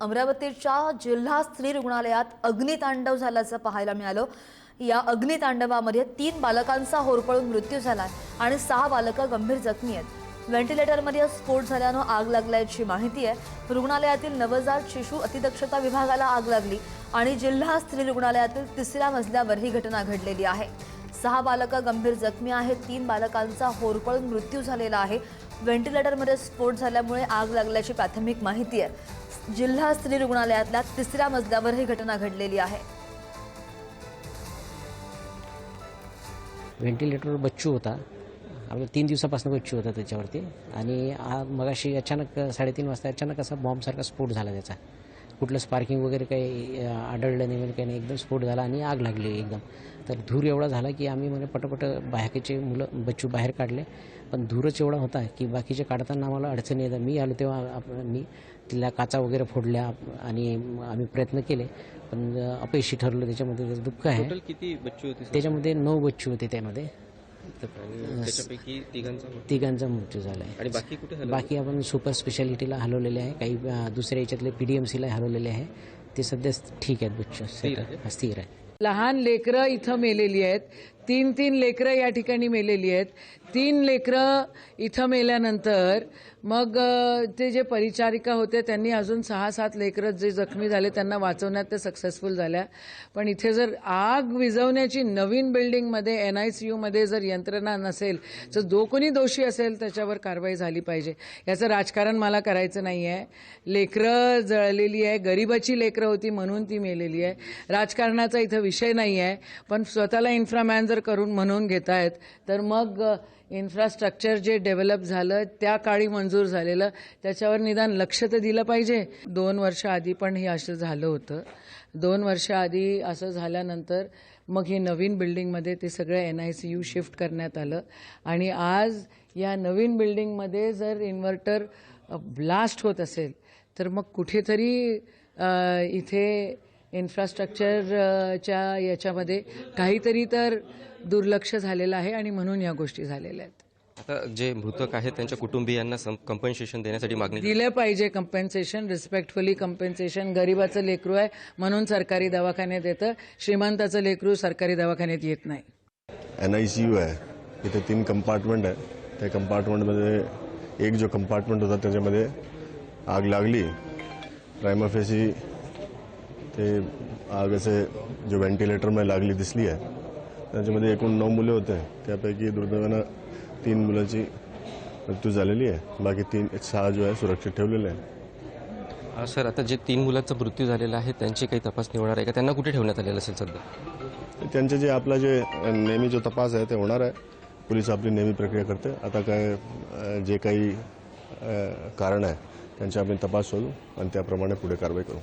अमरावतीच्या जिल्हा स्त्री रुग्णालयात अग्नितांडव झाल्याचं पाहायला मिळालं। या अग्नितांडवामध्ये 3 बालकांचा होरपळून मृत्यू झालाय आणि 6 बालकं गंभीर जखमी आहेत। व्हेंटिलेटरमध्ये स्फोट झाल्यानं आग लागल्याची माहिती आहे। रुग्णालयातील नवजात शिशु अतिदक्षता विभागाला आग लागली आणि जिल्हा स्त्री रुग्णालयातील 3ऱ्या मजल्यावर ही घटना घडलेली आहे। 6 बालकं गंभीर जखमी आहेत। 3 बालकांचा होरपळून मृत्यू झालेला आहे। व्हेंटिलेटरमध्ये स्फोट झाल्यामुळे आग लागल्याची प्राथमिक माहिती आहे। जिल्हा स्त्री रुग्णालयातल्या 3ऱ्या मजल्यावर ही घटना घडलेली आहे। व्हेंटिलेटरवर बच्चू होता। आपल्या 3 दिवसापासून बच्चू होता त्याच्यावरती आणि मगाशी अचानक 3:30 वाजता अचानक असा बॉम्बसारखा स्फोट झाला त्याचा। कुठलं स्पार्किंग वगैरे काही आढळलं नाही, काही नाही, एकदम स्फोट झाला आणि आग लागली एकदम। तर धूर एवढा झाला की आम्ही म्हणजे पटपट बाकीचे मुलं बच्चू बाहेर काढले, पण धूरच एवढा होता की बाकीचे काढताना आम्हाला अडचणी येतात। मी आलो तेव्हा मी तिला काचा वगैरे फोडल्या आणि आम्ही प्रयत्न केले, पण अपयशी ठरलो। त्याच्यामध्ये दुःख आहे। टोटल किती बच्चू होते? त्याच्यामध्ये 9 बच्चू होते त्यामध्ये। त्याच्यापैकी तिघांचा मृत्यू झाला आहे आणि बाकी कुठे? बाकी आपण सुपर स्पेशालिटीला हलवलेले आहे, काही दुसऱ्या याच्यातले PDMCला हलवलेले आहे। ते सध्या ठीक आहेत, बच्चू स्थिर आहे। लहान लेकरं इथं मेलेली आहेत। 3 लेकरं या ठिकाणी मेलेली आहेत। 3 लेकरं इथं मेल्यानंतर मग ते जे परिचारिका होते त्यांनी अजून 6-7 लेकरं जे जखमी झाले त्यांना वाचवण्यात ते सक्सेसफुल झाल्या। पण इथे जर आग विझवण्याची नवीन बिल्डिंगमध्ये NICU मध्ये जर यंत्रणा नसेल तर जो कोणी दोषी असेल त्याच्यावर कारवाई झाली पाहिजे। याचं राजकारण मला करायचं नाही आहे। लेकरं जळलेली आहे, गरिबाची लेकरं होती म्हणून ती मेलेली आहे। राजकारणाचा इथं विषय नाही आहे, पण स्वतःला इन्फ्रामॅन जर करून म्हणून घेत आहेत तर मग इन्फ्रास्ट्रक्चर जे डेव्हलप झालं त्या काळी मंजूर झालेलं त्याच्यावर निदान लक्ष तर दिलं पाहिजे। 2 वर्ष आधी पण हे असं झालं होतं। 2 वर्ष आधी असं झाल्यानंतर मग ही नवीन बिल्डिंगमध्ये ते सगळं NICU शिफ्ट करण्यात आलं आणि आज या नवीन बिल्डिंगमध्ये जर इन्व्हर्टर ब्लास्ट होत असेल तर मग कुठेतरी इथे इन्फ्रास्ट्रक्चरच्या याच्यामध्ये काहीतरी तर दुर्लक्ष झालेलं आहे आणि म्हणून या गोष्टी झालेल्या आहेत। आता जे मृतक आहेत त्यांच्या कुटुंबियांना कंपन्सेशन देण्यासाठी मागणी दिलं पाहिजे। Compensation, respectfully compensation. गरिबाचं लेकरू आहे म्हणून सरकारी दवाखान्यात येतं, श्रीमंताचं लेकरू सरकारी दवाखान्यात येत नाही। NICU आहे, इथे 3 कंपार्टमेंट आहे। त्या कंपार्टमेंटमध्ये एक जो कंपार्टमेंट होता त्याच्यामध्ये आग लागली। प्रायमा फेसी ते आग असे जो व्हेंटिलेटरमध्ये लागली दिसली आहे। त्याच्यामध्ये एकूण 9 मुले होते, त्यापैकी दुर्दैवानं 3 मुलांची मृत्यू झालेली आहे। बाकी 6 जो आहे सुरक्षित ठेवलेले आहे। सर, आता जे 3 मुलांचा मृत्यू झालेला आहे त्यांची काही तपासणी होणार आहे का? त्यांना कुठे ठेवण्यात आलेलं असेल सध्या? त्यांचे जे आपला जे नेहमी जो तपास आहे ते होणार आहे। पोलीस आपली नेहमी प्रक्रिया करते। आता काय जे काही कारण आहे त्यांचे आपण तपास शोधू आणि त्याप्रमाणे पुढे कारवाई करू।